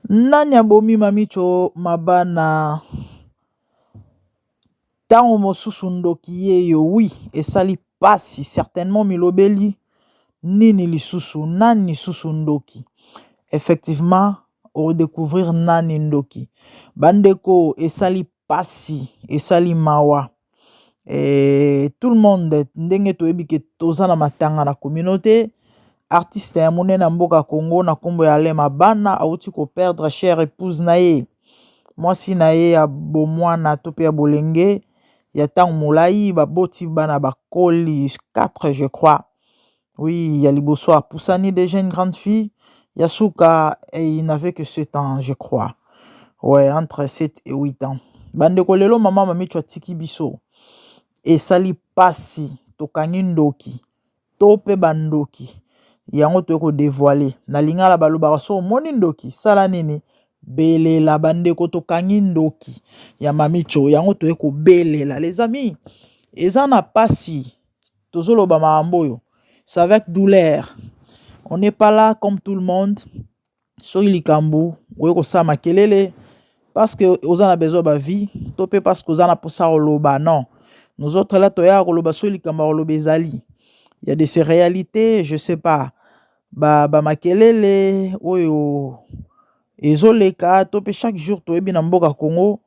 Nani abomi mamicho mabana tango mosusu ndoki yeyo oui esali pasi certainement milobeli nini lisusu nani lisusu ndoki effectivement redécouvrir nani ndoki bandeko esali pasi esali mawa tout le monde ndenge toyebi ke toza na matanga na communauté artiste ya monene mboka Congo na kombo ya Alain Mabana auti ko perdre chère épouse na ye mwasi na ye ya bomwana to pe ya bolenge ya tango molai baboti bana bakoli 4 je crois oui ya liboso apusani déjà une grande fille Yasuka il n'avait que 7 ans je crois ouais entre 7 et 8 ans bandeko lelo mama mamicho atiki biso esali pasi tokangi ndoki to pe bandoki yango toyeko dévoiler na lingala balobaka so omoni ndoki sala nini belela bandeko tokangi ndoki ya mamicho yango toyeko belela les amis eza na pasi tozoloba makambo oyo c'est avec douleur on n'est pas là comme tout le monde soki likambo oyeko sala makelele parce que oza na besoin ba vie to pe parce que oza na posa koloba non nous autres là toya koloba soki likambo koloba ezali il y a de ces réalités je sais pas ba makelele oyo ezoleka to pe chaque jour toyebi na mboka Congo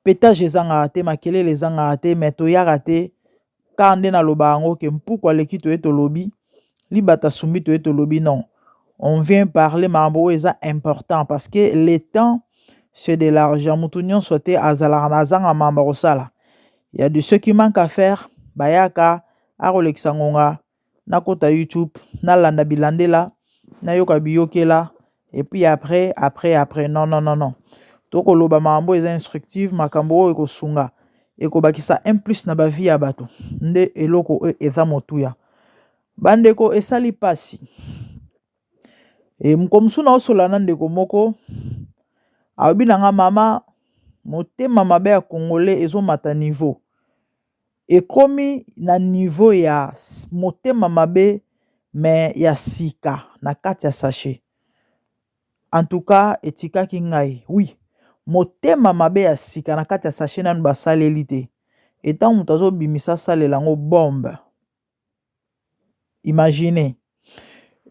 pétage ezanga te makelele ezanga te mais toyaka te ka nde na loba yango ke mpuku aleki toye tolobi libata sumbi toye tolobi non on vient parler mambo eza important parce que le temps c'est de l'argent mutu nyonso te azalaka na zanga mamba kosala il y a de ceux qui manquent à faire bayaka akolekisa ngonga nakota YouTube nalanda bilandela nayoka biyokela et puis après non tokoloba makambo eza instructive makambo oyo ekosunga ekobakisa un plus na ba vie ya bato nde eloko eza motuya bandeko esali pasi mukomusu na osola na ndeko moko aobi nanga mama motema mabe ya congolais ezomata niveau ekomi na niveau ya motema mabe mais ya sika na kati ya sachet en tout cas etikaki ngai oui motema mabe ya sika na kati ya sachet nanu basaleli te etango moto azobimisa asalela yango bombe imaginez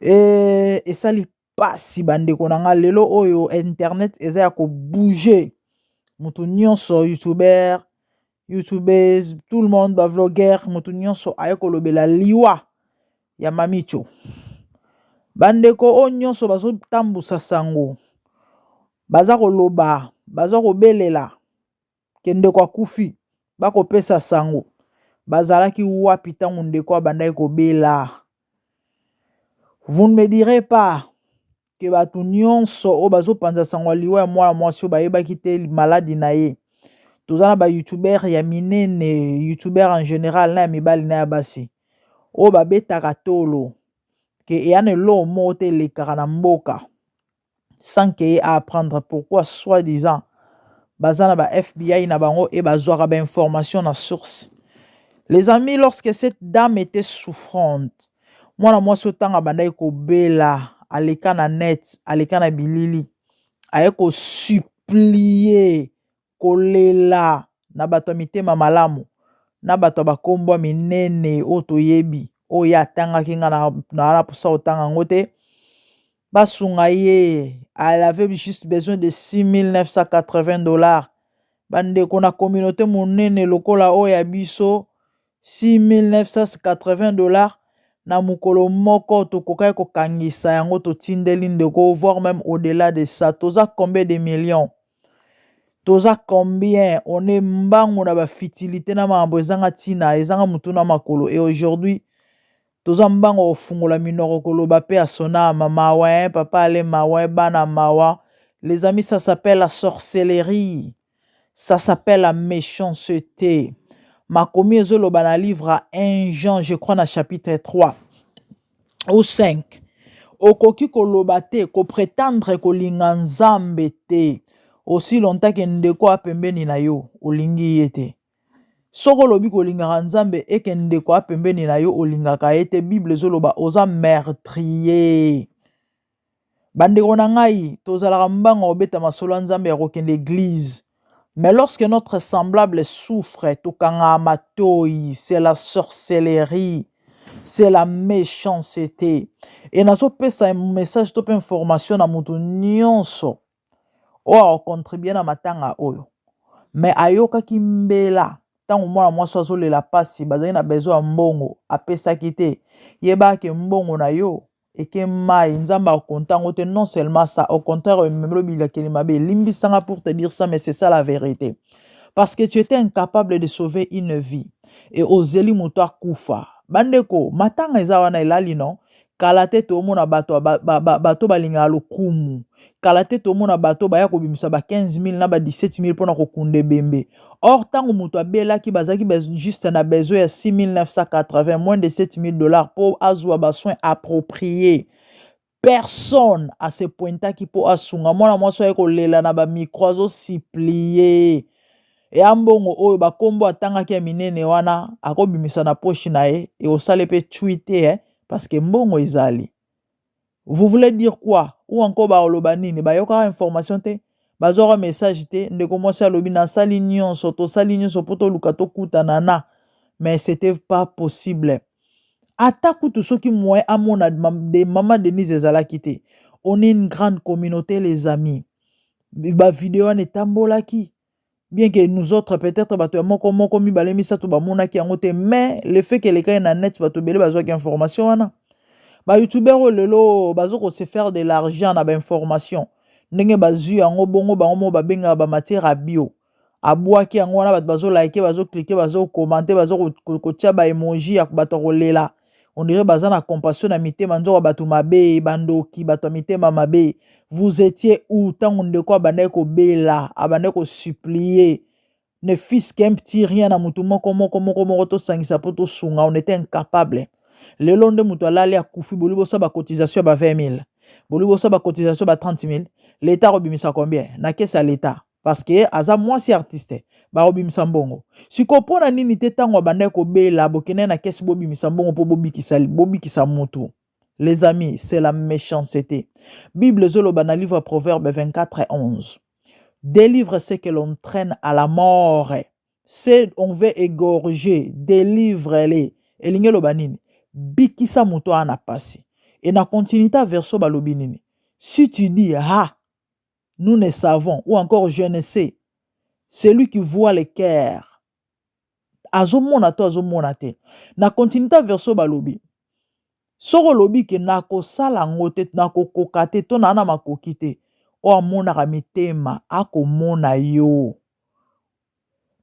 esali pasi bandeko na nga lelo oyo internet eza ya kobouge mutu nyonso youtubeuse tout le monde ba vlogger mutu nyonso aye kolobela liwa ya mamicho bandeko o nyonso bazotambusa sango baza koloba baza kobelela ke ndeko akufi bakopesa sango bazalaki wapi ntango ndeko abandaki kobela. Vous ne me direz pas que bato nyonso o bazopanza sango liwa ya mwana mwasi oyo bayebaki te maladi na ye toza na ba youtuber ya minene youtuber en général na ya mibali na ya basi oyo babetaka tolo ke eyana elo moko te elekaka na mboka sans que ye apprendre pourquoi soi-disant baza na ba FBI na bango et bazwaka ba information na source. Les amis, lorsque cette dame était souffrante mwana mwasi otanga bandaki kobela aleka na net aleka na bilili aye kosupplie kolela na bato ya mitema malamu na bato ya bakombo minene oyo toyebi oyo atangaki nga na posa otanga yango te basunga ye elle avait juste besoin de $6,980 bandeko na communauté monene lokola oyo ya biso $6,980 na mukolo moko tokokaki kokangisa yango totindeli ndeko voire même au-delà de ça toza combien de millions toza combien on est mbango na ba fitilité na makambo ezanga tina ezanga mutu na makolo et aujourd'hui toza mbango ofungola minoko koloba pe asona mama ouais papa ale mawa bana mawa. Les amis, ça s'appelle la sorcellerie, ça s'appelle la méchanceté. Makomi ezoloba na livre à 1 Jean, je crois, na chapitre 3 ou 5. Okoki koloba te, ko prétendre kolinga nzambe te. aussi longtemps que ndeko apembeni na yo olingi yete. Soko lobi kolingaka nzambe eke ndeko apembeni na yo olingaka yete, Bible zoloba oza meurtrier. Bandeko na ngai tozalaka mbanga obeta masolo nzambe ya kokende l'église. Mais lorsque notre semblable souffre, tokanga matoi, c'est la sorcellerie, c'est la méchanceté. Et nazo pesa un message top information na mutu nyonso o contribuer na matanga oyo. Mais ayoka kimbela tango mwana mwasi azolela pasi bazali na besoin ya mbongo apesaki te, yeba ke mbongo na yo eke mai nzamba akontango te. Non seulement ça, au contraire memelo bilakeli mabe limbisanga pour te dire ça, mais c'est ça la vérité. Parce que tu étais incapable de sauver une vie et ozeli mutu akufa. Bandeko matanga eza wana elali non. Kala te tomona bato balinga lokumu. Kala te tomona bato baya kobimisa ba 15 000 na ba 17 000 pona kokunde bembe. Or tango mutu abelaki bazaki juste na besoin ya 6 980, moins de 7 000 $ pour azwa ba soins appropriés. Personne à ce point qui po asunga mwana mwasi ya kolela na ba micro zo supplier. E ambongo oyo bakombo atangaki ya minene wana akobimisa na poche na ye e osale pe tweete parce que mbongo ezali. Vous voulez dire quoi? Ou encore baoloba nini bayoka information te, bazora message te, ndeko mwasi alobi na sali nyonso to sali nyonso poto luka to kutana na, mais c'était pas possible. Ata kutu soki moye amona de Maman Denise ezalaki te. On est une grande communauté les amis. Ba vidéo ne tambolaki. Bien que nous autres, peut-être, bato moko moko mi balemi sato ba mona ki angote, mais le fait que les cas na net bato bele bazo ki information wana. Ba youtubeur lelo bazo ko se faire de l'argent na ba information. Ndenge bazu yango bongo ba ngomo ba benga ba matière bio. Abwa ki yango wana bato bazo like, bazo cliquer, bazo commenter, bazo ko tia ba emoji ya bato ko lela. On dirait baza na compassion na mitema nzoko bato mabe bandoki bato mitema mabe. Vous étiez où tant de quoi bandé ko bela abandé ko supplier ne fils qu'un petit rien na mutu moko to sangisa poto sunga. On était incapable. Le long de mutu alali akufi bolibo sa ba cotisation ba 20 000, bolibo sa ba cotisation ba 30 000. L'état robimisa combien na caisse à l'état parce que aza moi si artiste ba robimisa mbongo. Si kopona nini te tango bandé ko bela bokene na caisse bobimisa mbongo po bobikisa mutu. Les amis, c'est la méchanceté. Bible zoloba na livre Proverbe 24:11. Délivre ceux que l'on traîne à la mort. Ceux on veut égorger, délivre-les. Elinge loba nini? Bikisa muto ana pasi. Et na continuité verso balobi nini? Si tu dis ah, nous ne savons ou encore je ne sais, celui qui voit le cœur azomona to azomona te. Na continuité verso balobi soko lobi ke nako sala ngote nako kokate to na makoki te o amona ka mitema akomona yo.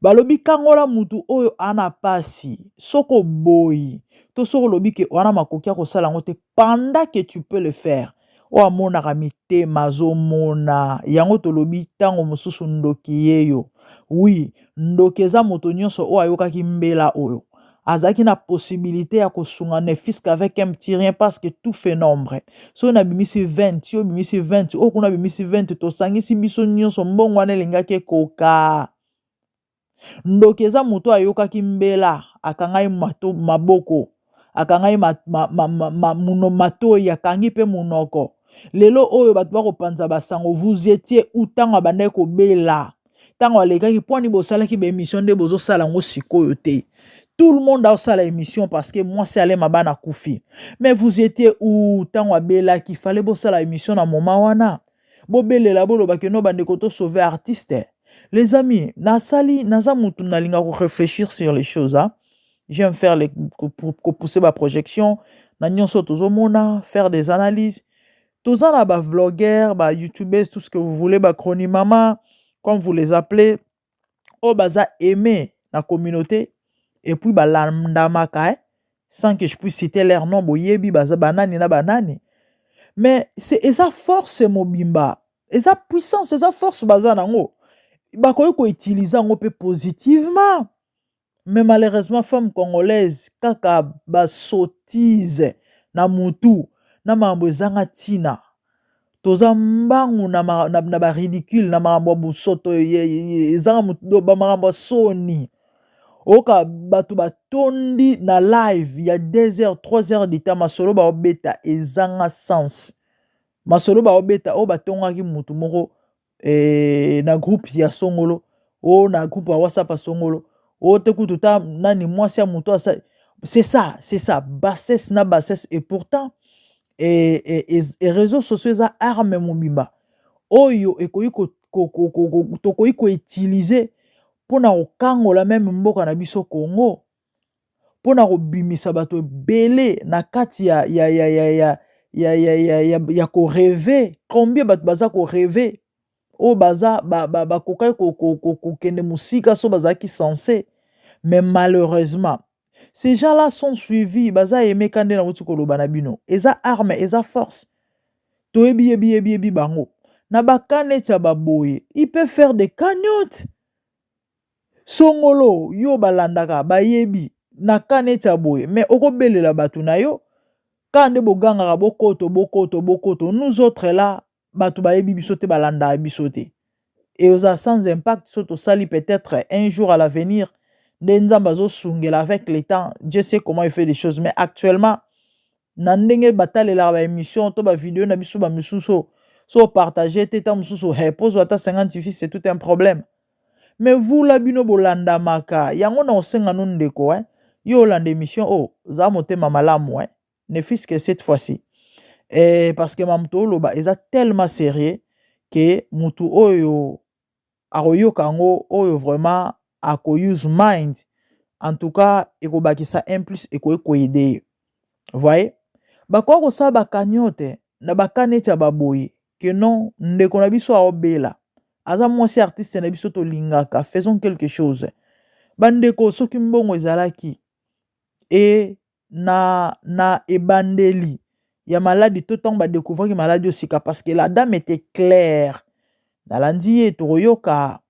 Balobi kangola mutu oyo ana pasi soko boyi to soko lobi ke wana makoki akosala ngote pendant que tu peux le faire o amona ka mitema azomona yango to lobi tango mosusu ndoki yeyo. Oui, ndoki eza moto nyonso o ayokaki mbela oyo. Azaki na possibilité ya kosunga ne fils qu'avec un petit rien parce que tout fait nombre. So na bimisi 20, yo bimisi 20, o kuna bimisi 20 to sangisi biso nyonso mbongo wana lingaki koka. Ndokeza muto ayokaki mbela akangai maboko, akangai matoi akangi pe munoko. Lelo oyo bato bako panza basango vous étiez où tango abandai ko bela. Tango alekaki poni bosalaki be émission de bozo sala ngo sikoyo te. Tout le monde a ça l'émission parce que moi c'est allé ma bana koufi. Mais vous étiez où tant bela qu'il fallait bosser la émission à moment wana. Bo bele la bolo ba que no bande koto sauver artiste. Les amis, na sali naza mutu na linga ko réfléchir sur les choses hein. J'aime faire les pour pousser ma projection, na nyonso tozomona, faire des analyses. Tozana ba vlogueur, ba youtubeurs, tout ce que vous voulez, ba chroni mama, comme vous les appelez, o baza aimer la communauté. Et puis balandamaka sans que je puisse citer leur nom boyebi baza banani na banani, mais c'est esa force mobimba esa puissance esa force baza nango bakoki ko utiliser ngo pe positivement. Mais malheureusement femme congolaise kaka ba sottise na mutu na mambo ezanga tina toza mbangu na ba ridicule na makambo busoto ezanga mutu ba makambo soni oka batu batondi na live ya 2 heures 3 heures du temps masolo ba obeta ezanga sens masolo ba obeta o batongaki mutu moko na groupe ya songolo o na groupe ya WhatsApp ya songolo o te kutu ta nani mwasi ya mutu asa c'est ça bassesse na bassesse et pourtant et réseaux sociaux eza arme mobimba oyo tokoki koutilize mpona kokangola meme mboka na biso Congo mpona kobimisa bato ebele na kati ya koreve combien bato baza koreve oyo baza bakokaki kokende mosika so bazalaki censé mais malheureusement ces gens-là sont suivis baza emeka nde na wuti koloba na bino eza arme eza force toyebi bango na bakaneti ya baboye il peut faire des cagnottes songolo yo balandaka bayebi na kaneti ya boye mais okobelela bato na yo kande bogangaka bokoto nous autres là bato bayebi biso te balandaka biso te et oza sans impact so tosali peut-être un jour à l'avenir nzambe azosungela avec le temps Dieu sait comment il fait les choses mais actuellement na ndenge batalela ba émission to ba vidéo na biso ba misuso so partager teta misuso pose ata 50 fils c'est tout un problème mais vous la bino bolanda maka yango na osenga no ndeko yo landa émission za motema malamu ne fils que cette fois-ci parce que mamto loba eza tellement sérieux que mutu oyo akoyoka ngo oyo vraiment ako use mind en tout cas ekobakisa un plus ekoyede voyez bakoka kosala bakanyote na bakaneti ya baboye ke non ndeko na biso aobela aza mwasi artiste na biso tolingaka faisons quelque chose bandeko soki mbongo ezalaki na ebandeli ya maladie to ntango badécouvraki maladie osika parce que la dame était claire nalandi ye tokoyoka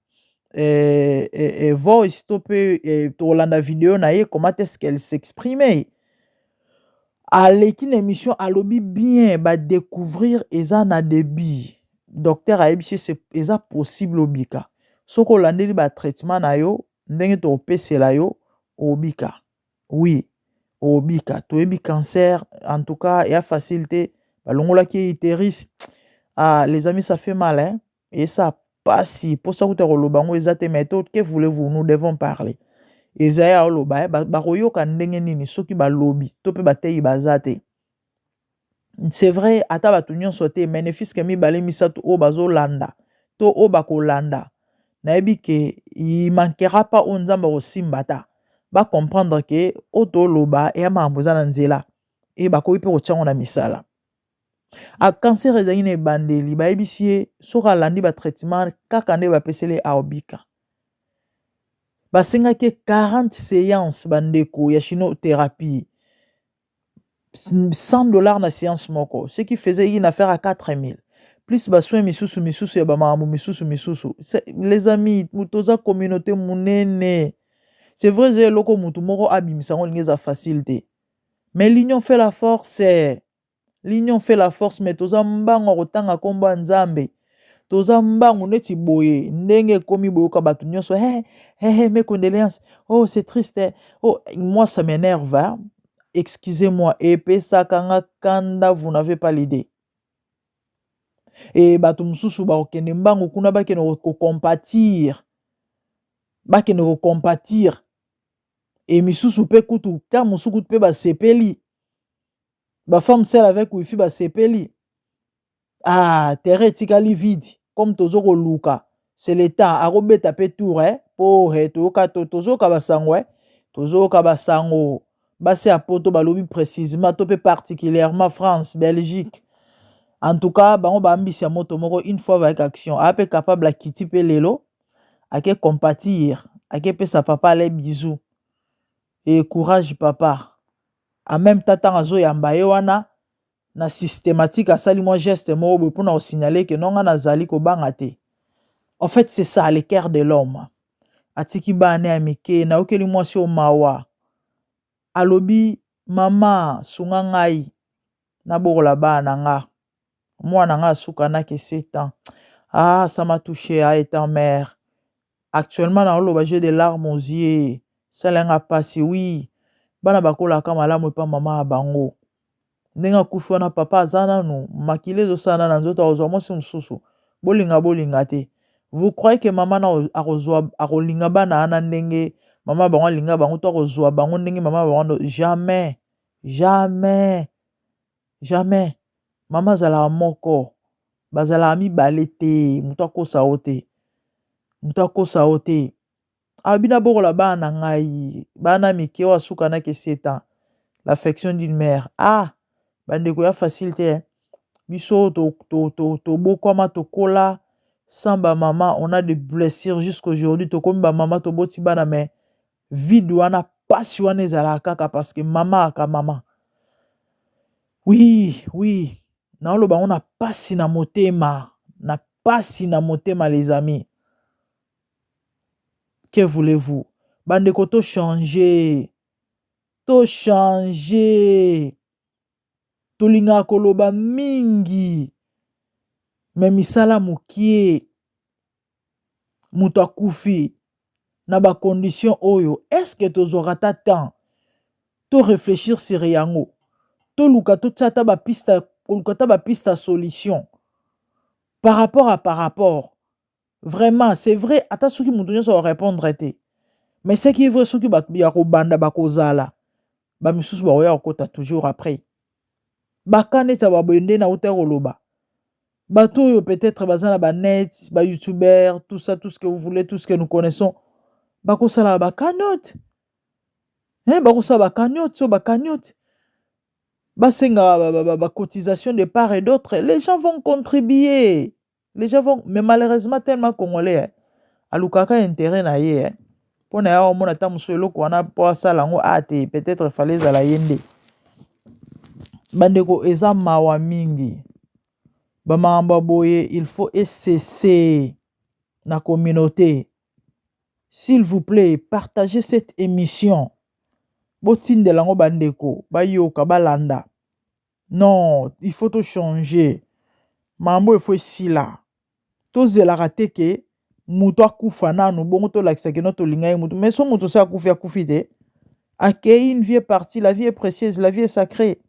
voice to mpe tokolanda video na ye comment est-ce qu'elle s'exprimait aleki na émission alobi bien badécouvrir eza na débit docteur ayebisi eza possible obika soki olandeli batraitement na yo ndenge tokopesela yo obika oui obika toyebi cancer en tout cas ya facilité balongolaki utérus les amis ça fait mal et ça pasi pour ça kuta koloba ngo eza te méthode que voulez-vous nous devons parler ezaya oloba bakoyoka ndenge nini soki balobi to pe bateyi baza te c'est vrai ata bato nyonso te mais ne fiske mibale misato o bazolanda to o bakolanda nayebi ke il manquera pas o nzambe kosimba ta ba comprendre ke o toloba ya makambo eza na nzela e bakoki mpe kotiango na misala a cancer ezalaki na ebandeli bayebisi ye soki alandi batraitement kaka nde bapeseli aobika basengaki 40 séances bandeko ya chinothérapie $100 na séance moko ce qui faisait une affaire à 4000 plus basoin misusu ya bamakambo misusu les amis mutoza communauté munene c'est vrai ze eloko mutu moko abimisa ngo lingeza facilité mais l'union fait la force mais toza mbango kotanga kombo ya nzambe toza mbangu neti boye ndenge komi boyoka bato nyonso mes condoléances oh c'est triste oh moi ça m'énerve excusez-moi epesa kanga kanda vous n'avez pas l'idée et bato mususu bakokende mbangu kuna bakende kocompatir et misusu pe kutu ka mususu kutu pe basepeli bafemme seule avec wifi basepeli terre etikali vide comme tozoko luka c'est le temps akobeta pe tour po tozoka basango basi ya poto balobi précisément to pe particulièrement France Belgique en tout cas bango baambisi ya moto moko une fois avec action ape capable akiti pe lelo ake compatir ake pesa papa les bisous et courage papa en même temps azo yamba ye wana na systématique asali moi geste moko boye mpona kosignaler ke nonga nazali kobanga te en fait c'est ça le cœur de l'homme atiki bana ya mike naokeli mwasi o mawa alobi mama sunga ngai nabokola bana nga moi nanga suka na que 7 ans. Ah, ça m'a touché à étant mère. Actuellement na oloba j'ai des larmes aux yeux. Ça lenga passé oui. Bana bakola ka malamu pa mama abango. Ndenga kufi wana papa azana no makile ezosala na nzoto ozwa mwasi mosusu. Bolinga te. Vous croyez que maman na akolinga bana ana ndenge mama bango linga bango to akozwa bango ndenge mama bango jamais. Jamais. Jamais. Mama zala moko. Bazala mibale te. Muto akosa ote. Muto akosa ote. Abina bokola bana ngai. Bana mike wa suka na ke 7 ans. L'affection d'une mère. Ah, bandeko ya facilité. Hein? Biso to bokoma to kola sans ba maman, on a des blessures jusqu'aujourd'hui. To comme ba maman to boti bana mais vide wana pasi wana ezala kaka parce que maman aka maman. Oui, oui. Na oloba on a pasi na motema, na pasi na motema les amis. Que voulez-vous? Bandeko to changer. To changer. Tolinga koloba mingi. Mais misala mukie. Muto akufi. Na ba condition oyo. Est-ce que tozora ta temps? To réfléchir sur yango. To luka to tchata ba pista solution. Par rapport. Vraiment, c'est vrai. Ata soki muto nyoso va répondre te. Mais ce qui est vrai, soki ya ko banda ba kozala. Ba misusu ba oya okota toujours après. Bakane ta ba boyende na uta koloba. Bato peut-être bazana ba net, ba youtubeur, tout ça, tout ce que vous voulez, tout ce que nous connaissons. Bakosala ba cagnotte. Hein, bakosala ba cagnotte, so ba cagnotte. Basenga ba cotisation de part et d'autre. Les gens vont contribuer. Les gens vont, mais malheureusement tellement congolais. Alukaka intérêt na ye. Pona ya o mona tamuso eloko wana po asala ngo ate, peut-être fallait za la yende. Bandeko eza mawa mingi. Bamamba boye, il faut cesser na communauté. S'il vous plaît, partagez cette émission. Botinde lango bandeko, bayoka balanda. Non, il faut tout changer. Mambo il faut ici là. To zela rateke, muto akufa nanu bongo to lakisa ke noto lingai muto. Mais son muto sa akufi te. Accueille une vie est partie, la vie est précieuse, la vie est sacrée.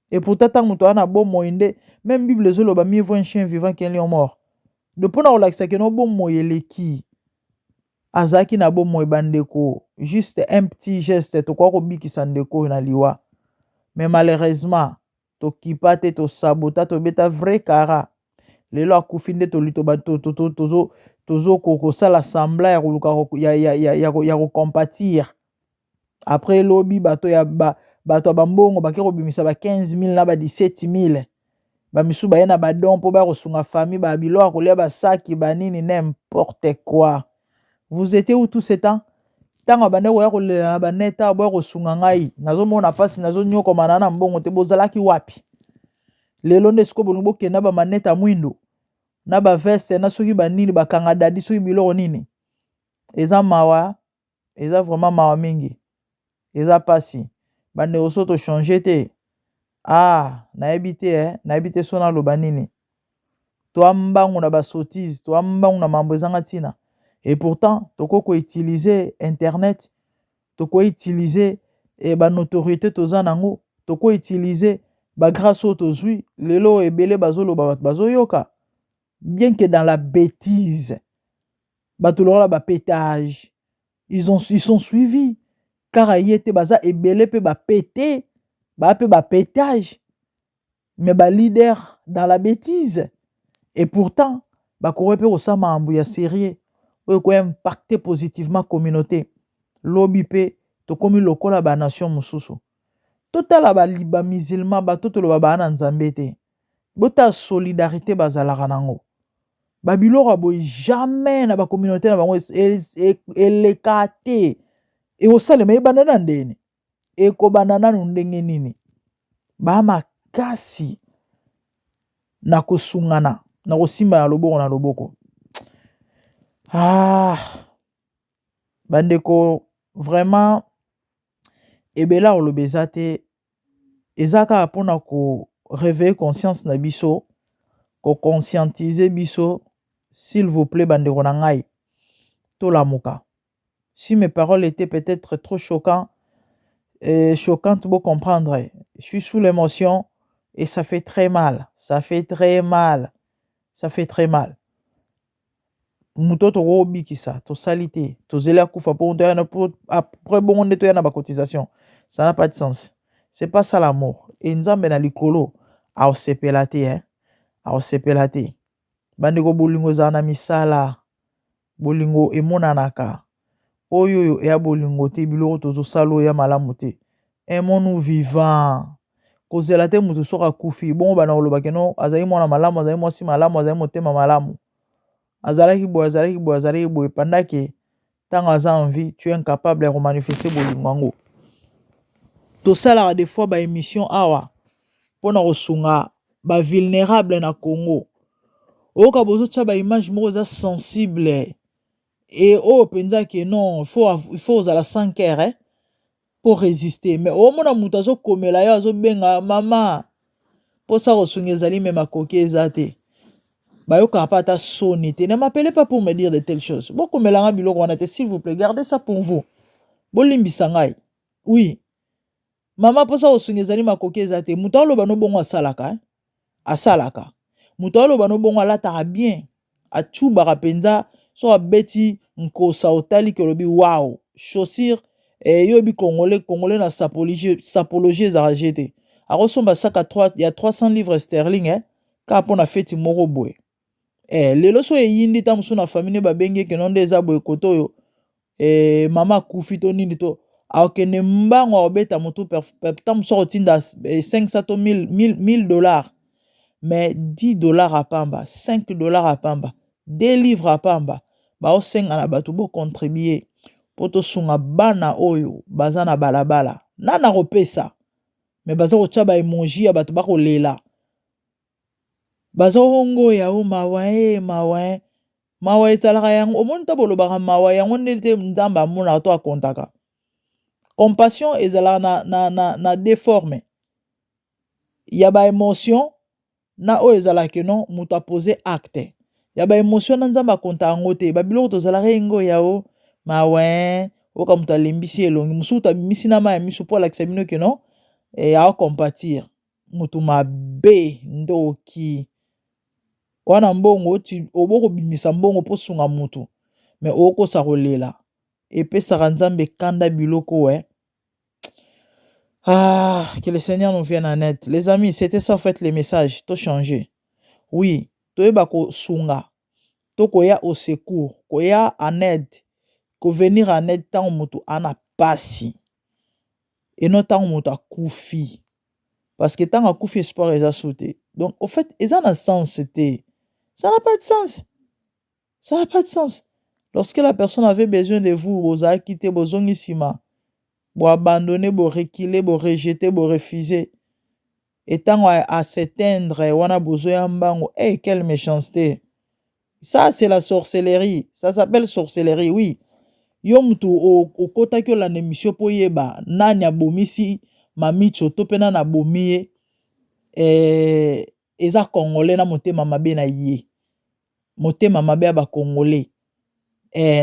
Et pourtant, tant que tu bon moïnde, même Bible zolo ba mieux vaut un chien vivant qu'un lion mort. De pona relaxa que no bon moyele qui azaki na bon moy bandeko, juste un petit geste to kwa ko biki sandeko na liwa. Mais malheureusement, to kipate to sabota to beta vrai kara. Lelo akufinde to lito ba tozo koko sala sembla ya kuluka ya ko compatir. Après lobby bato ya bato bambongo bakero bimisa ba 15 000 na ba 17 000. Ba misu ba yena ba don po ba kosunga famille ba bilo kolia ba saki ba nini n'importe quoi. Vous étiez où tout ce temps? Tanga bande ko ya kolela na ba neta bo kosunga ngai. Nazo mona pasi nazo nyoko manana mbongo te bozalaki wapi? Lelo ndesko bolungo kenda ba maneta mwindo. Na ba veste na soki ba nini ba kanga dadi soki biloko nini. Eza mawa, eza vraiment mawa mingi. Eza pasi. Bande osoto changer te. Ah, naebi te sona loba nini. Toi mbangu na ba sottise, toi mbangu na mambo ezanga tina. Et pourtant, toko ko utiliser internet, toko utiliser ba notoriété toza nango, toko utiliser ba grâce au tozui, lelo ebele bazolo bazo yoka. Bien que dans la bêtise, batolora ba pétage, ils sont suivis. Car ayete baza ebele pe ba pété, ba pétage. Mais ba leader dans la bêtise. Et pourtant, ba korepe osama ambuya sérieux. Oyo ko impacter positivement communauté. Lobi pe to komi lokola ba nation mususu. Totala ba musulman ba totolo ba na nzambe te. Bota solidarité bazalaka nango. Babiloko boy jamais na ba communauté na bango elekate. E osalema ebanana ndeni. Eko banana ndenge nini. Ba makasi na kosungana na kosimba ya loboko na loboko. Ah, bandeko vraiment ebela olobeza te ezaka pona ko réveiller conscience na biso ko conscientiser biso, s'il vous plaît, bandeko na ngai, to la moka. Si mes paroles étaient peut-être trop choquantes, vous comprendre. Je suis sous l'émotion et ça fait très mal. Ça fait très mal. Ça fait très mal. Mutoto robi kisa, to salité, to zela kufa pour après bon on est na cotisation. Ça n'a pas de sens. C'est pas ça l'amour. Et nzambe na likolo a osepelate hein. A osepelate. Bandeko bolingo za na misala. Bolingo emonanaka. Oyo ya bolingo te biloko tozo salo ya malamu te. Aimons-nous vivants. Kozela te mutu soka kufi. Bon bana oloba keno azali mwana malamu, azali mwasi malamu, azali motema malamu. Azalaki boye pendant que tant aza envie, tu es incapable de manifester bolingo. To sala des fois ba émission awa pona kosunga ba vulnérable na Congo. Oka bozo tcha ba image moko za sensible et penza que non, il faut à la 5 heures hein, pour résister. Mais au mona mutazo komela ya zo benga mama. Pour ça kosunga ezali même makoki ezate. Bayoka pata sonité. Ne m'appelez pas pour me dire de telles choses. Beaucoup melanga biloko wana te, s'il vous plaît, gardez ça pour vous. Bolimbi sangai. Oui. Mama posa osunga ezali makoki ezate. Muta oloba no bongo asalaka, hein? Asalaka. Muta oloba no bongo alataka bien. Achubaka penza so abeti nkosa otali ke lobi wow. Chaussure yobi congolais na sapologie ezaka jete. Akosomba saka 3 ya 300 livres sterling hein. Ka pona feti moko boye. Lelo so yindi ta musu na famille ba benge ke nonde eza boye koto yo mama kufi to nini to akene mbango obeta mutu ta musu otinda 500 to 1000 dollars mais 10 dollars à pamba 5 dollars à pamba 2 livres à pamba ba osenga na batu bo contribuer poto sunga bana oyo baza na balabala nana kopesa mais baza ko tcha ba emoji ya batu ba ko lela bazo hongo ya mawa ezalaka yango omoni ta bolobaka mawa yango ndenge te nzambe amonaka to akontaka. Compassion ezalaka na déforme ya ba émotion na oyo ezalaka non moto apose acte ya ba émotion na nzambe akontaka yango te babiloko tozalaka yengo yao mawa oka moto alembisi elongi mosusu abimisi na mai ya miso mpo alakisa bino ke non akompatir moto mabe ndoki wana mbongo oboko bimisa mbongo po sunga mutu mais okosa kolela epesaka nzambe kanda biloko ouais. Que le Seigneur nous vienne en aide. Les amis, c'était ça en fait les messages, tout changé. Oui, toyeba ko sunga, to koya au secours, koya en aide, ko venir en aide tant mutu ana pasi. Et non tant mutu akufi. Parce que tant akufi espoir eza sauté. Donc au fait, eza na sens c'était. Ça n'a pas de sens. Ça n'a pas de sens. Lorsque la personne avait besoin de vous, vous avez quitté vos ongisima, vous abandonner, vous reculer, vous rejeter, vous refuser. Et tant à s'éteindre, on a besoin d'un hey, quelle méchanceté. Ça, c'est la sorcellerie. Ça s'appelle sorcellerie, oui. Yom tu au kota que la émission pour yeba, nani abomisi, mami choto pena na bomiye, eza congolais na motema mabe na ye. Motema mabe ya ba congolais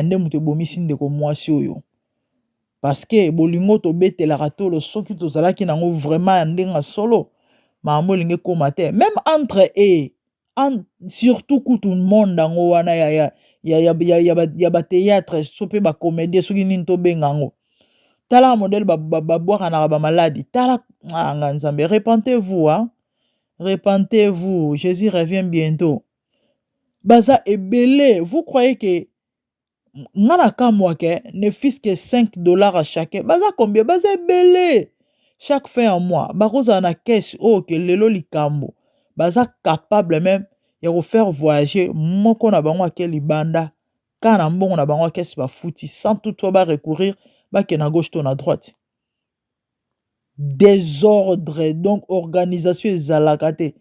nde mutu ebomisi ndeko mwasi oyo parce que bolingo tobetelaka tolo soki tozalaki nango vraiment ndenga solo makambo elingi ekoma te même entre surtout kutu monde yango wana ya batéâtre so mpe bacomédie soki nini tobenga yango tala modele babwakanaka bamaladi tala nga nzambe repentez-vous hein? Repentez-vous, Jésus revient bientôt. Baza ebele, vous croyez que ngana kamwake ne fils que 5 dollars à chacun. Baza combien? Baza ebele. Chaque fin en mois, baroza na caisse que lelo likambo. Baza capable même de faire voyager moko na bango ke libanda. Kana mbongo na bango caisse ba fouti sans toutefois ba recourir ba ke na gauche to na droite. Désordre, donc organisation ezalakate.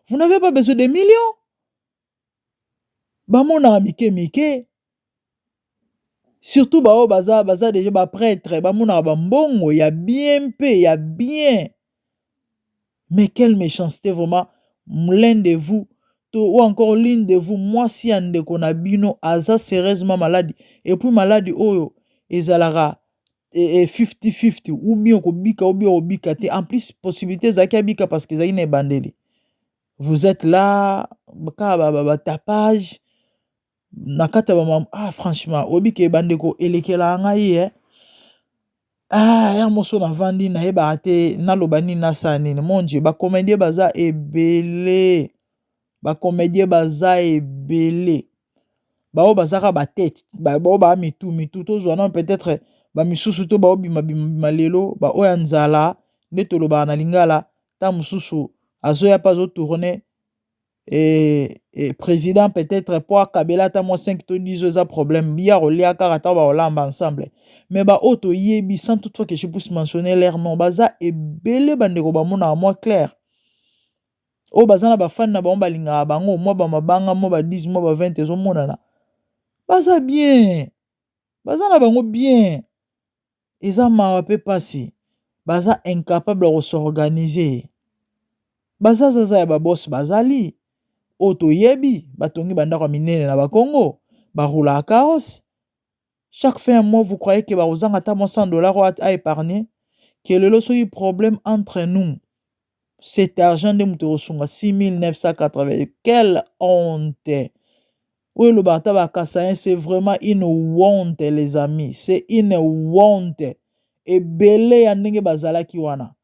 Vous n'avez pas besoin de millions. Bamona mike. Surtout baza déjà ba prêtre, bamona ba mbongo, ya bien pe, ya bien. Mais quelle méchanceté vraiment, l'un de vous ou encore l'une de vous, moi si andeko na bino aza sérieusement malade, et puis maladie oyo ezalara 50-50, ou bien okobika ou bien obika te, en plus possibilité zaki abika parce que zaki na ebandeli. Vous êtes là, tapage, nakata ba franchement, obika ebandeko elekela ngai ya moso na vandi na yeba te naloba nini nasala nini. Mon Dieu, ba comédien baza ebele. Ba comédien baza ebele. Bao bazaka ba tête, bao ba mitu tozwa na peut-être ba misusu to bao bima lelo, ba oya nzala nde toloba na lingala ta mususu azoya pas zo tourner président peut-être pour Kabila ta mo 5 to 10 eza problème ya rolia karata ba olamba ensemble. Mais ba auto yebi sans toutefois que je puisse mentionner leur nom baza ebele bandeko ba mona moi clair. O bazana ba fan na ba balinga bango mo ba mabanga mo ba 10 mo ba 20 ezo monana. Baza bien. Bazana bango bien. Eza mawa pe pasi. Baza incapable de s'organiser. Baza zaza ya ba boss bazali. Auto yebi batongi bandako minene na ba Congo. Ba roula à carrosse. Chaque fin de mois, vous croyez que vous avez $100 à épargner? Quel est le problème entre nous? Cet argent de Moutosunga, 6 980. Quelle honte! Oui, le Bataba Kassayen, c'est vraiment une honte, les amis. C'est une honte. Et belé yanenge bazala kiwana.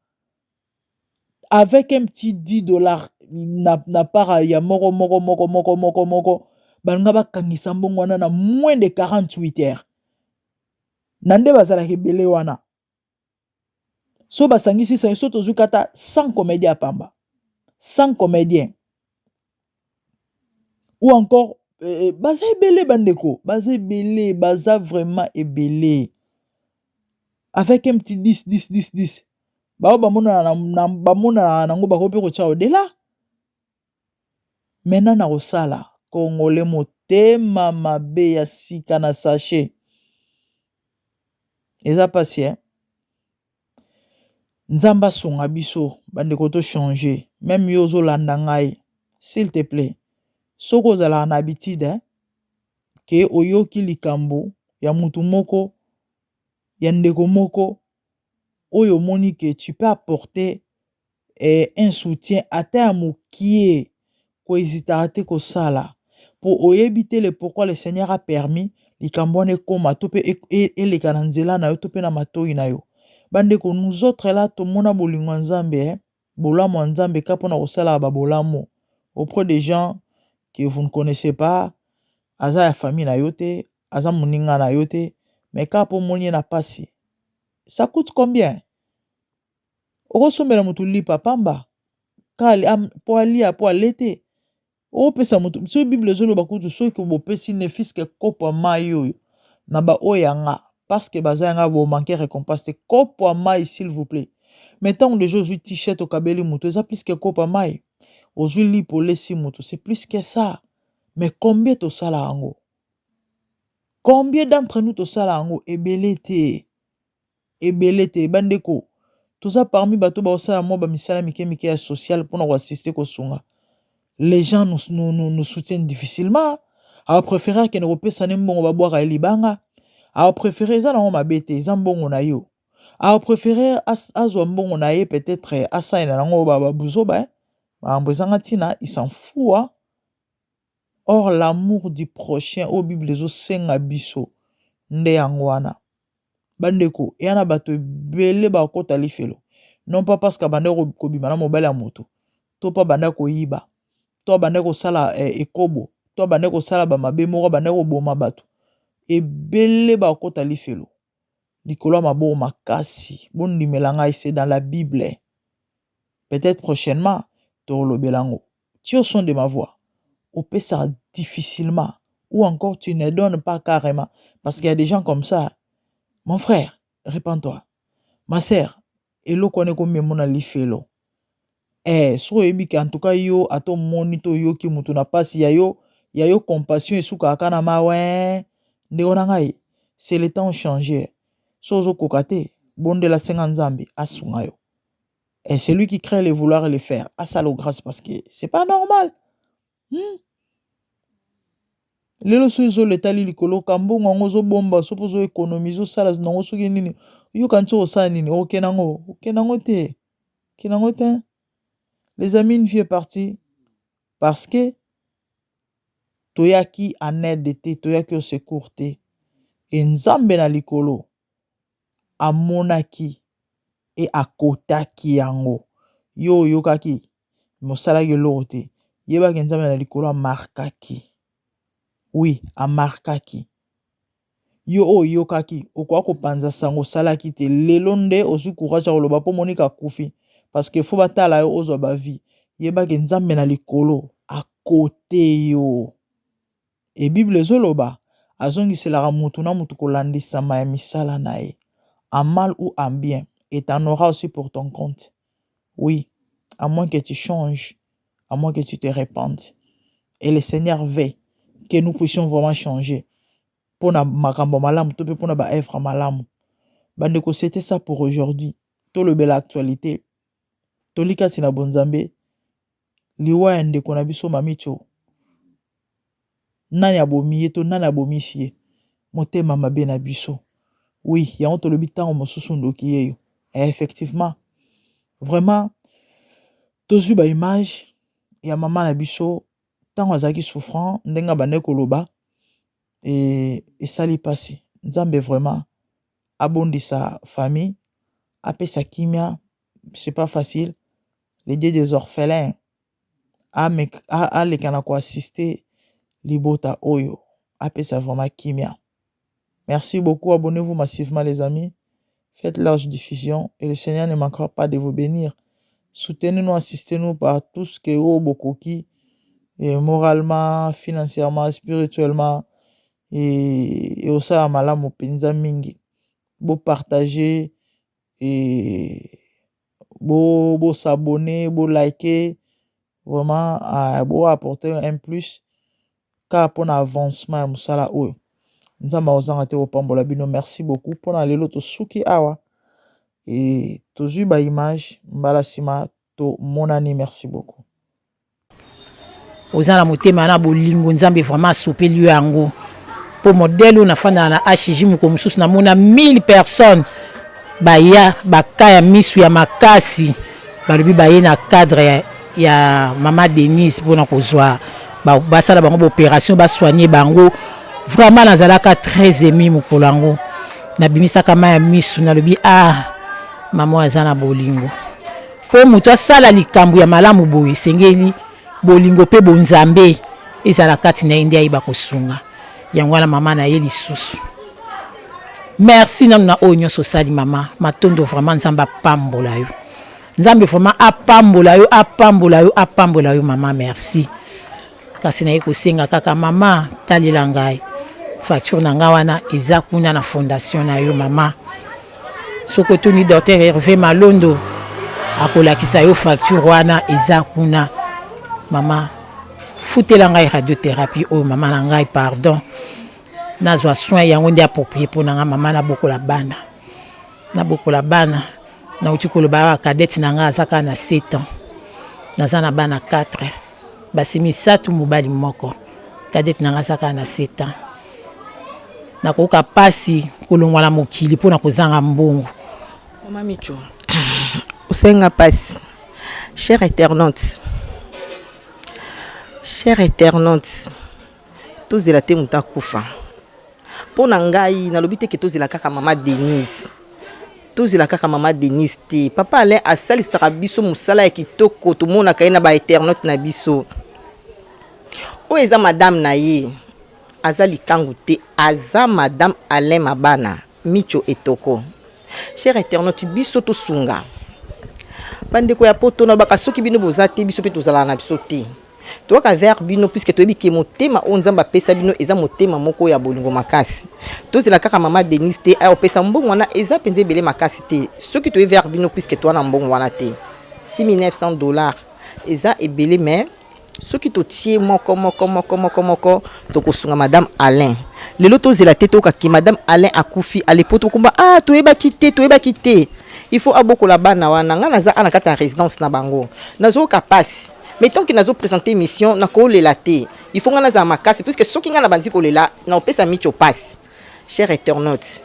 Avec un petit $10, n'a pas ya moko. Bangaba kangisambo wana na moins de 48 heures. Nande bazala belé wana. So basangisi sa so tozukata 100 comédiens à pamba. 100 comédiens. Ou encore baza ebele bandeko, baza ebele, baza vraiment ebele. Avec un petit 10. Bao bamona nango bakope ko chao de là. Maintenant na osala Congolais motema mabe ya sika na sachet. Eza patient. Nzamba songa biso bandeko to changer. Même yozo landa ngai. S'il te plaît. Soko zala na habitude ke oyoki likambo ya mutu moko ya ndeko moko oyo moni que tu peux apporter un soutien ata ya mokie ko hésiter te ko sala pour oyebite le pourquoi le Seigneur a permis likambo ne koma to pe eleka na nzela na yo to pe na matoi na yo. Bandeko nous autres là to mona bolingo nzambe bolamo nzambe ka pona ko sala ba bolamo auprès des gens que vous ne connaissez pas, aza ya famille na yote, aza moninga na yote, mais ka po moni na pasi. Ça coûte combien? Oko sombela mutu lipa pamba. Ka po alia po alete. O pesa mutu, so Bible zolo bakutu so ko bo pesi ne fiske kopo mai oyo. Na ba oyanga parce que baza nga bo manquer récompense kopo mai s'il vous plaît. Mettons de Jésus t-shirt au kabeli mutu, ça plus que kopo mai. Ozuli pour laisser mutu, c'est plus que ça. Mais combien to sala ango? Combien d'entre nous to sala ango? Ebelete. Bandeko. Tout ça parmi bato ba osala mo ba misala mike ya social pour nous assister ko sunga. Les gens nous soutiennent difficilement. A préférer que nous repesa nembongo ba boire elibanga. A préférer ça na mabete, zambongo na yo. A préférer azwa mbongo na ye peut-être asa ina nango ba buzoba. Ba mbozanga tina, il s'en fout hein. Or, l'amour du prochain, au Bible, zo senga biso, nde yangwana. Bandeko, yana bato bele ba kota lifelo. Non pas parce que bandeko kobima na mobile ya moto. To pa bandeko yiba. To bandeko sala ekobo. To bandeko sala ba mabe moko bandeko boma bato. E bele ba kota lifelo. Likolo mabo makasi. Bondi melanga c'est dans la Bible. Peut-être prochainement, to lo belango. Tu au son de ma voix. On peut ça difficilement, ou encore tu ne donnes pas carrément, parce qu'il y a des gens comme ça. Mon frère, répands-toi. Ma sœur, et l'eau connaît comme mon alifelo. So ebi en tout cas yo ato monito yo ki mutu na pasi ya yo compassion et suka kana mawe nde onangai. C'est le temps changé. So zo kokate bonde la 50 zambi asunga yo. Et c'est lui qui crée les vouloir et les faire. À ça le grâce parce que c'est pas normal. lelo so ezoletali likolo kambongo yango ozobomba sopo ozoéconomise osala nango soki nini yoka nti osala nini okenango te les amis, une vie est partie parce que toyaki en aide te toyaki au secours te e nzambe na likolo amonaki e akotaki yango yo oyokaki mosalaki eloko te yebaki nzambe na likolo amarkaki. Oui, amarkaki. Yo oyokaki okoka kopanza sango salaki te lelo nde ozwi courage koloba po monika kufi parce que fo batala yo ozwa ba vie yebaki nzambe na likolo akote yo. E Bible ezoloba azongiselaka mutu na mutu kolandisama ya misala na ye en mal ou en bien et t'en auras aussi pour ton compte. Oui, à moins que tu changes, à moins que tu te répandes. Et le Seigneur veut que nous puissions vraiment changer. Pour na makambo malamu, to pe pour na ba œuvre malamu. Bandeko, c'était ça pour aujourd'hui. To le belle actualité. To likati na bonzambe. Liwa ya ndeko na biso mamicho. Nani abomi ye to nani abomi siye. Motema mabe na biso. Oui, ya on to le bitango mosusu ndoki yeyo. Et effectivement, vraiment, tozwi ba image ya mama na biso tango azaki souffrant ndenga bande koloba et sali pasi nzambe vraiment abondisa famille apesa kimia c'est pas facile les dieux des orphelins alekana ko assister libota oyo apesa vraiment kimia. Merci beaucoup, abonnez-vous massivement les amis, faites large diffusion et le Seigneur ne manquera pas de vous bénir. Soutenez-nous, assistez-nous par tout ce que vous bokoki, et moralement, financièrement, spirituellement, et aussi à malamu penza mingi. Beau partager, et beau s'abonner, beau liker, vraiment, beau apporter un plus, car pour l'avancement, musala oyo. Nzamba ozanga te opambola bino, merci beaucoup pour na lelo to suki awa. Et tozui ba image mbala sima to monani, merci beaucoup. Ozana motema na bolingo nzambe vraiment asopeli yango po modèle na fana na HJ mko mususu na mona 1000 personnes baya bakaya misu ya makasi balubi baye na cadre ya mama Denise pona kozwa basala bango opération ba soigner bango vraiment nazalaka très ému mukolango na bimisa kama ya misu na lobi mama azana bolingo po mutu asala likambo ya malamu boye sengeli bolingo pe bonzambe ezala kati na india iba kosunga yango wana mama na ye lisusu. Merci na onyo sosali mama matondo vraiment nzamba pambola yo nzambe vraiment apambola yo mama merci kasi na ye kosenga kaka mama talela ngai facture na nga wana eza kuna na fondation na yo mama soko tuni docteur Hervé Malondo akolakisa yo facture wana eza kuna mama futela ngai radiothérapie o mama na ngai pardon nazwa soin yango ndi approprié pour nga mama na bokola bana na uti koloba cadette na nga azaka na 7 ans naza na bana 4 basimi satu mobali moko cadette na nga azaka na 7 ans na koka pasi kolongwa na mokili pona kozanga mbongo mama micho usenga pasi chère éternante tozela te muta kufa pona ngai na lobite ke tozela kaka mama Denise te papa Alain asalisaka biso musala ya kitoko tomona kai na ba éternante na biso o eza madame na ye azali kangu te aza madame Alain Mabana Micho Etoko. Chère éternante biso to sunga bandeko ya poto na bakasoki bino bozate biso pe tozala na biso te toka vers bino puisque toyebi ke motema o nzamba pesa bino eza motema moko ya bolingo makasi tozela kaka mama Denise te ay opesa mbongo wana eza penze belé makasi te soki toyebi vers bino puisque toi na mbongo wana te $6,900 eza ebele mais soki totie moko tokosunga madame Alain lelo tozela te toka ki madame Alain akufi alepoto komba toyeba kite il faut abokola bana wana nga naza ana kata résidence na bango nazo ka passe mettons que nazo présenter émission na ko lela te il faut ngana za makasi puisque soki ngana bandi ko lela na opesa micho passe. Cher internaute,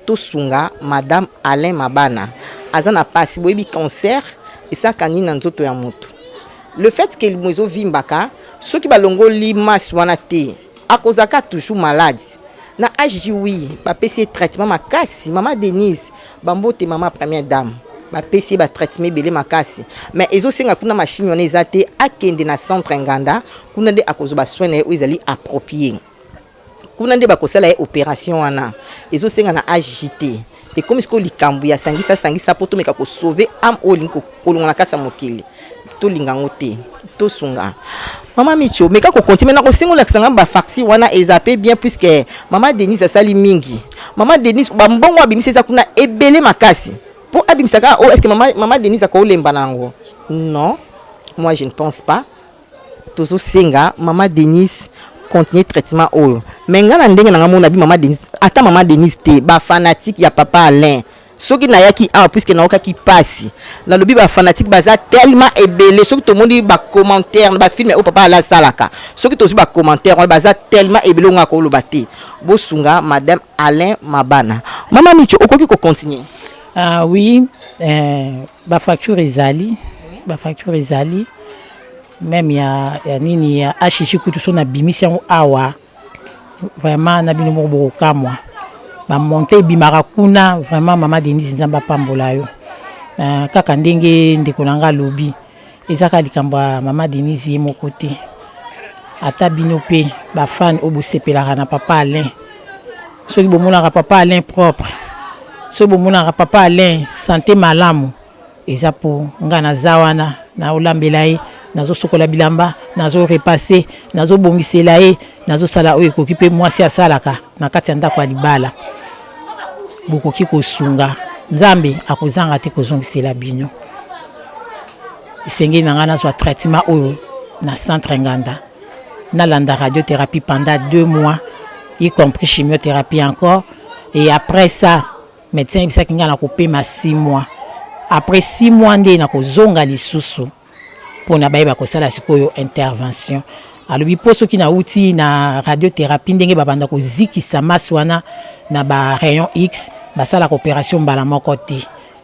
to sunga madame Alain Mabana azana passe boyebi cancer et ça kanini na nzoto ya moto. Le fait que mozo vimbaka soki balongo limas wana te akozaka toujours malade na agi oui ba pesi traitement makasi mama Denise bambote mama première dame ba pesi ba traitement belé makasi mais ezo senga kuna machine wana ezate akende na centre nganda kuna de akozo ba soins na ezali approprié kuna de bakosala ya opération wana ezo senga na agité et comme ce que likambu ya sangisa poto meka ko sauver am olinko kolonga kasa mokili to lingango te to sunga mama Micho meka ko continuer na ko singola kisanga ba faxi wana ezape bien puisque mama Denise asali mingi mama Denise ba mbongo abimisa za kuna ebele makasi pour abimisaka oh est-ce que mama Denise ko lemba nango non moi je ne pense pas tozo singa mama Denise continuer traitement oyo mais ngana ndenge na mona bi mama Denise ata mama Denise te ba fanatique ya papa Alain soki na yaki puisque na okaki passe na lobi ba fanatique baza tellement ebele soki to moni ba commentaire ba film au papa Alain salaka soki to ba commentaire on baza tellement ebele nga ko loba te bo sunga madame Alain Mabana mama Micho okoki ko continuer oui ba facture ezali même ya nini ya achichi kutu so na bimisi yango awa vraiment na bino moko kamwa ba monter bimaka kuna vraiment mama Denise nzamba pambola yo kaka ndenge ndeko nanga lobi ezaka likamba mama Denise moko te ata bino pe ba fan obosepelaka na papa Alain soki bomonaka papa Alain propre soki bomonaka papa Alain santé malamu eza po ngana zawana na olambela ye nazo sokola bilamba nazo repasser nazo bongisela ye nazo sala oyo ekoki pe mwasi asalaka na kati ya ndako ya libala bokoki kosunga nzambe akozanga te kozongisela bino isengeli na nga nazwa traitement oyo na centre nganda nalanda radiothérapie pendant 2 mois y compris chimiothérapie encore et après ça médecin bisaki nga na kopema 6 mois après 6 mois nde na kozonga lisusu pona bayeba kosala sikoyo intervention alobi poso ki na uti na radiothérapie ndenge babanda kozikisa masi wana na ba rayon X basala opération mbala moko te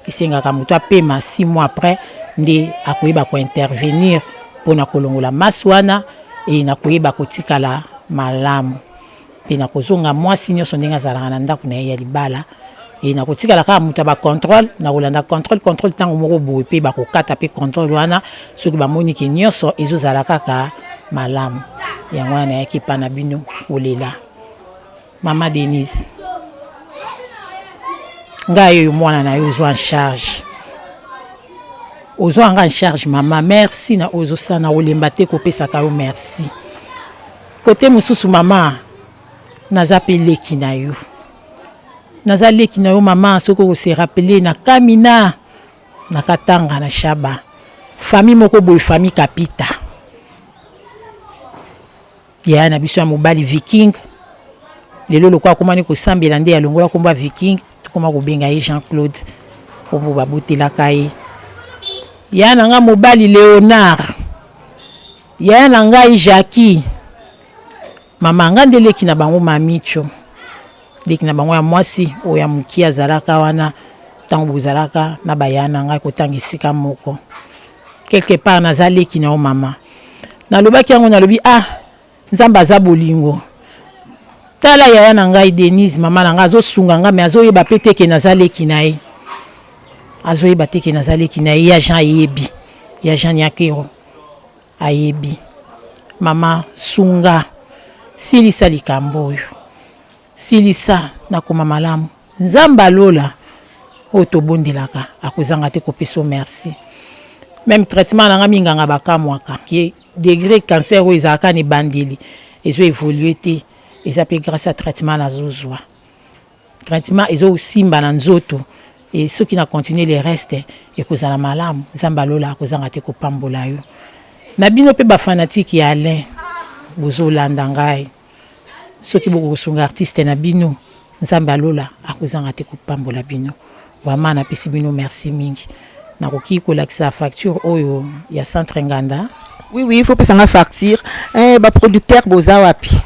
isengaka moto apema 6 mois après nde akoyeba ko intervenir pona kolongola masi wana e na koyeba kotikala malamu pe na kozonga mwasi nyonso ndenge azalaka na ndako na ye ya libala et na kotikala ka muta ba contrôle na kolanda contrôle tango moko boye pe ba kokata pe contrôle wana soki ba moni ki nyonso ezozala kaka malamu yango wana yaki pa na bino olela mama Denise ngayo yo mwana na yo ozwa en charge ozwa nga en charge mama merci na ozo sana olemba te kopesa ka yo merci côté mususu mama naza pe leki na yo nazali ki na yo mama soko se rappeler na kamina na katanga na shaba famille moko boy famille kapita ya na biso ya mobali viking lelo lokwa komani ko sambela nde ya longola komba viking koma ko benga ye Jean-Claude kombo babutela kai ya na nga mobali Léonard ya na nga Jackie mama ngandele ki na bango mamicho leki na bango ya mwasi o ya mukia zalaka wana tango bozalaka na bayana ngai kotangisika moko quelque part nazali ki na o mama nalobaki yango nalobi nzamba za bolingo tala yaya na ngai Denise mama na ngai azosunga ngai me azoyeba pete ke nazali ki na ye azoyeba te ke nazali ki na ye ya Jean yebi ya Jean Yakero ayebi mama sunga silisa likambo oyo silisa na koma malamu nzamba lola otobondelaka akozanga te kopeso merci même traitement nanga minganga bakamwaka ki degré cancer o ezaka ni bandeli ezo évoluer te eza pe grâce à traitement na zozwa traitement ezo simba na nzoto et ceux qui na continuer les restes ekozala malamu nzamba lola akozanga te kopambola yo na bino pe ba fanatique ya Alain bozolanda ngai soki boko kosunga artiste na bino nzambe alola akozanga te kopambola bino vraiment na pesi bino merci mingi na koki kolakisa facture oyo ya centre nganda Oui, il faut que ça facture. Bah producteur boza wapi.